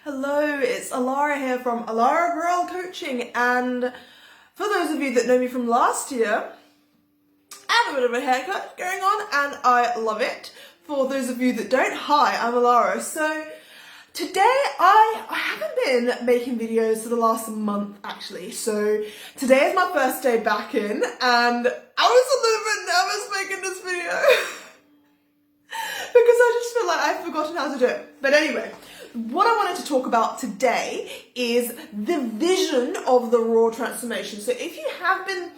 Hello, it's Alara here from Alara Vural Coaching, and for those of you that know me from last year, I have a bit of a haircut going on and I love it. For those of you that don't, hi, I'm Alara. So today I haven't been making videos for the last month actually, so today is my first day back in and I was a little bit nervous making this video because I just feel like I've forgotten how to do it. But anyway, what I wanted to talk about today is the vision of the ROAR transformation. So if you have been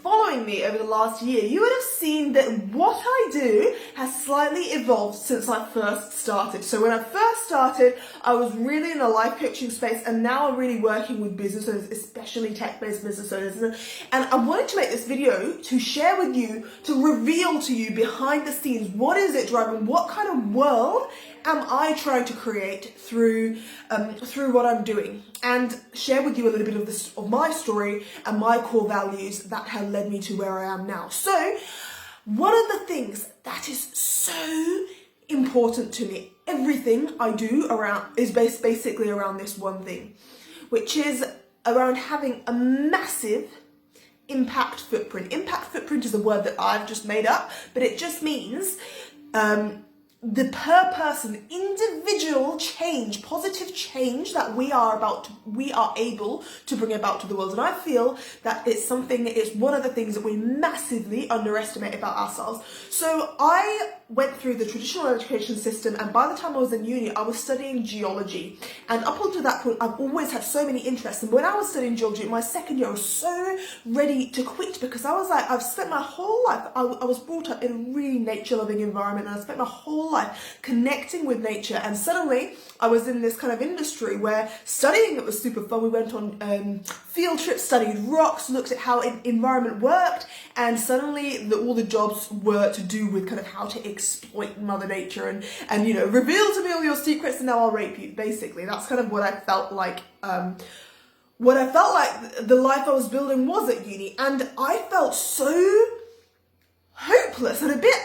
following me over the last year, you would have seen that what I do has slightly evolved since I first started. So when I first started, I was really in a life coaching space, and now I'm really working with business owners, especially tech-based business owners. And I wanted to make this video to share with you, to reveal to you behind the scenes, what is it driving, what kind of world am I trying to create through what I'm doing, and share with you a little bit of my story and my core values that have led me to where I am now. So one of the things that is so important to me, everything I do is basically around this one thing, which is around having a massive impact footprint. Impact footprint is a word that I've just made up, but it just means the per person individual change, positive change that we are able to bring about to the world. And I feel that it's one of the things that we massively underestimate about ourselves. So I went through the traditional education system, and by the time I was in uni, I was studying geology. And up until that point, I've always had so many interests. And when I was studying geology in my second year, I was so ready to quit because I was like, I've spent my whole life, I was brought up in a really nature-loving environment, and I spent my whole life connecting with nature. And suddenly, I was in this kind of industry where studying it was super fun. We went on field trips, studied rocks, looked at how environment worked, and suddenly all the jobs were to do with kind of how to exploit Mother Nature and reveal to me all your secrets and now I'll rape you. Basically, that's kind of what I felt like. What I felt like the life I was building was at uni, and I felt so hopeless and a bit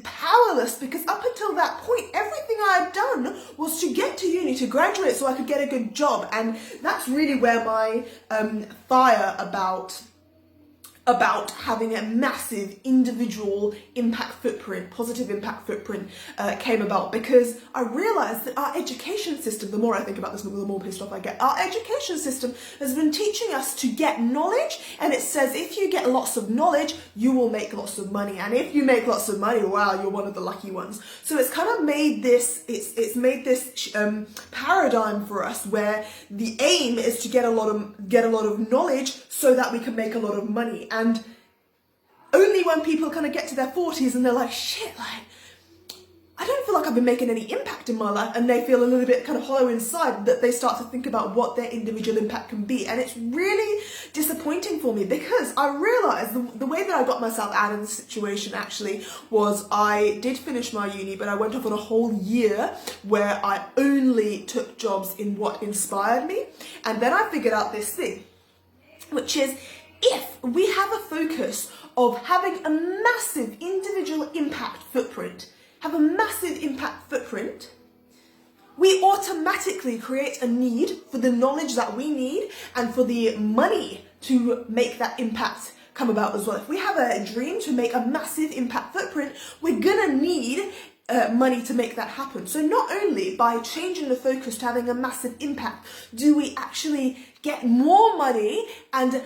powerless because up until that point, everything I had done was to get to uni, to graduate so I could get a good job. And that's really where my fire about having a massive individual impact footprint, positive impact footprint came about, because I realized that our education system, the more I think about this, the more pissed off I get. Our education system has been teaching us to get knowledge, and it says if you get lots of knowledge, you will make lots of money. And if you make lots of money, wow, you're one of the lucky ones. So it's kind of made this, it's made this paradigm for us where the aim is to get a lot of knowledge so that we can make a lot of money. And only when people kind of get to their 40s and they're like, shit, like, I don't feel like I've been making any impact in my life, and they feel a little bit kind of hollow inside, that they start to think about what their individual impact can be. And it's really disappointing for me because I realized the way that I got myself out of the situation actually was I did finish my uni, but I went off on a whole year where I only took jobs in what inspired me. And then I figured out this thing, which is, if we have a focus of having a massive individual impact footprint, we automatically create a need for the knowledge that we need and for the money to make that impact come about as well. If we have a dream to make a massive impact footprint, we're gonna need money to make that happen. So not only by changing the focus to having a massive impact do we actually get more money and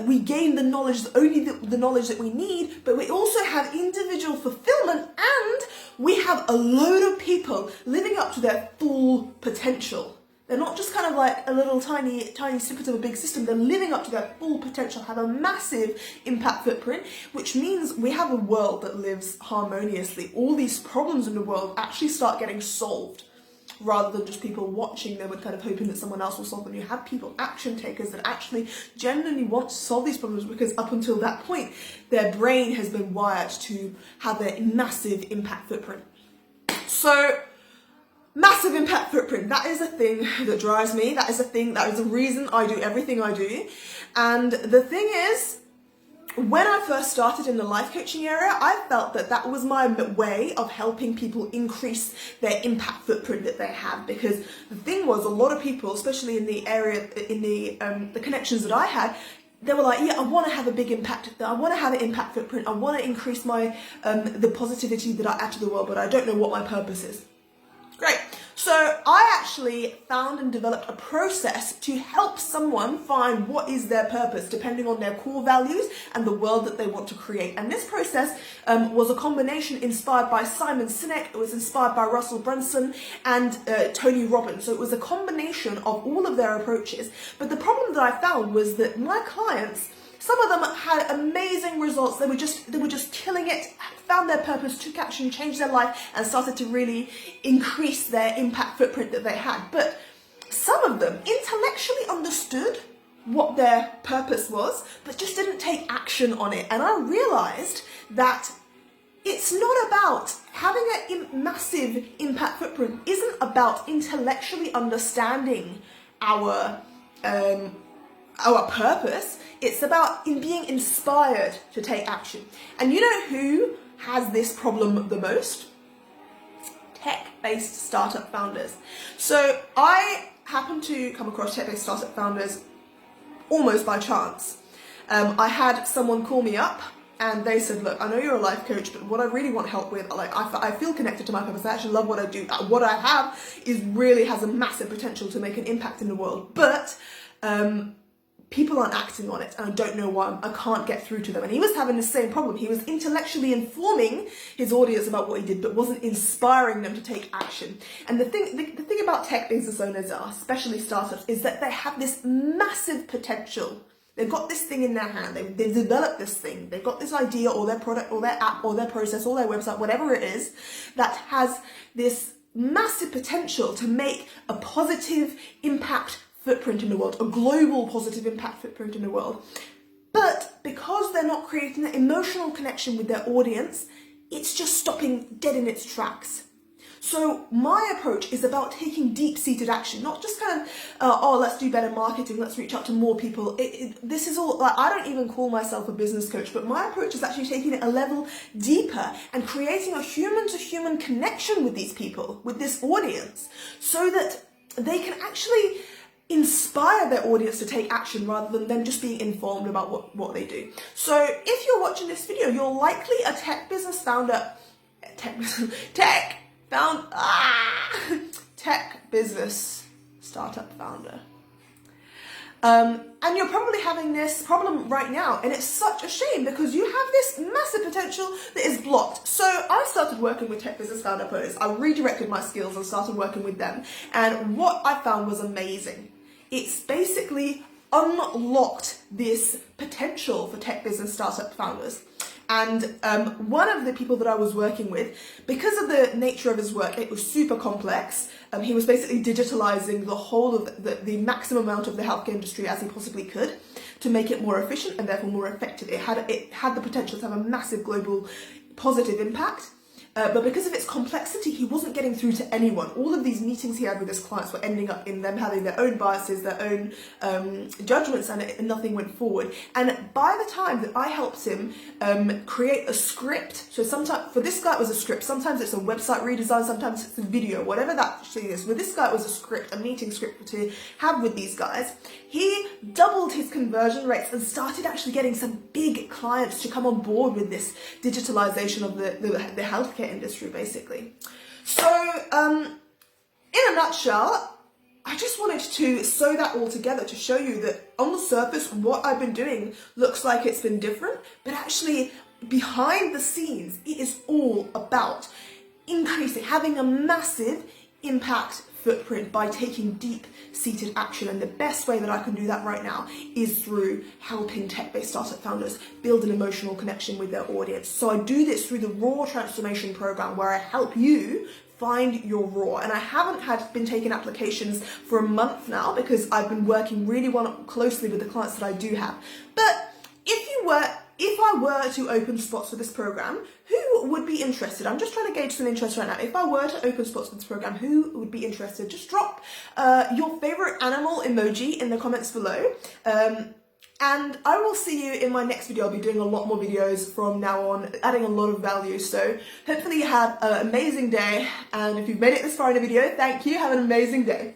we gain the knowledge, only the knowledge that we need, but we also have individual fulfillment, and we have a load of people living up to their full potential. They're not just kind of like a little tiny snippet of a big system. They're living up to their full potential, have a massive impact footprint, which means we have a world that lives harmoniously. All these problems in the world actually start getting solved, rather than just people watching them and kind of hoping that someone else will solve them. You have people, action takers, that actually genuinely want to solve these problems, because up until that point, their brain has been wired to have a massive impact footprint. So, massive impact footprint, that is a thing that drives me. That is the reason I do everything I do. And the thing is, when I first started in the life coaching area, I felt that that was my way of helping people increase their impact footprint that they have. Because the thing was, a lot of people, especially in the area, in the connections that I had, they were like, yeah, I want to have a big impact. I want to have an impact footprint. I want to increase my the positivity that I add to the world, but I don't know what my purpose is. Great. So I actually found and developed a process to help someone find what is their purpose, depending on their core values and the world that they want to create. And this process was a combination inspired by Simon Sinek, it was inspired by Russell Brunson and Tony Robbins. So it was a combination of all of their approaches. But the problem that I found was that my clients, some of them had amazing results. They were just killing it, found their purpose, took action, changed their life, and started to really increase their impact footprint that they had. But some of them intellectually understood what their purpose was, but just didn't take action on it. And I realized that it's not about having a massive impact footprint, isn't about intellectually understanding our purpose. It's about being inspired to take action. And you know who has this problem the most? Tech-based startup founders. So I happened to come across tech-based startup founders almost by chance. I had someone call me up and they said, look, I know you're a life coach, but what I really want help with, like I feel connected to my purpose. I actually love what I do. What I have has a massive potential to make an impact in the world. But people aren't acting on it, and I don't know why. I can't get through to them. And he was having the same problem. He was intellectually informing his audience about what he did, but wasn't inspiring them to take action. And the thing about tech business owners, especially startups, is that they have this massive potential. They've got this thing in their hand. They've developed this thing. They've got this idea or their product or their app or their process or their website, whatever it is, that has this massive potential to make a positive impact footprint in the world, a global positive impact footprint in the world. But because they're not creating that emotional connection with their audience, it's just stopping dead in its tracks. So my approach is about taking deep-seated action, not just kind of, let's do better marketing, let's reach out to more people. This is all, like, I don't even call myself a business coach, but my approach is actually taking it a level deeper and creating a human-to-human connection with these people, with this audience, so that they can actually inspire their audience to take action rather than them just being informed about what they do. So if you're watching this video, you're likely a tech business startup founder. And you're probably having this problem right now, and it's such a shame because you have this massive potential that is blocked. So I started working with tech business founder owners. I redirected my skills and started working with them, and what I found was amazing. It's basically unlocked this potential for tech business startup founders. And one of the people that I was working with, because of the nature of his work, it was super complex. He was basically digitalizing the whole of the maximum amount of the healthcare industry as he possibly could to make it more efficient and therefore more effective. It had the potential to have a massive global positive impact. But because of its complexity, he wasn't getting through to anyone. All of these meetings he had with his clients were ending up in them having their own biases, their own judgments, and nothing went forward. And by the time that I helped him create a script, so sometimes for this guy it was a script, sometimes it's a website redesign, sometimes it's a video, whatever that thing is. With this guy it was a script, a meeting script to have with these guys. He doubled his conversion rates and started actually getting some big clients to come on board with this digitalization of the healthcare industry, basically. So in a nutshell, I just wanted to sew that all together to show you that on the surface what I've been doing looks like it's been different, but actually behind the scenes it is all about having a massive impact footprint by taking deep-seated action. And the best way that I can do that right now is through helping tech-based startup founders build an emotional connection with their audience. So I do this through the ROAR Transformation program, where I help you find your ROAR. And I haven't been taking applications for a month now because I've been working really closely with the clients that I do have. But if I were to open spots for this program, who would be interested? I'm just trying to gauge some interest right now. If I were to open spots for this program, who would be interested? Just drop your favorite animal emoji in the comments below. And I will see you in my next video. I'll be doing a lot more videos from now on, adding a lot of value. So hopefully you had an amazing day. And if you've made it this far in the video, thank you. Have an amazing day.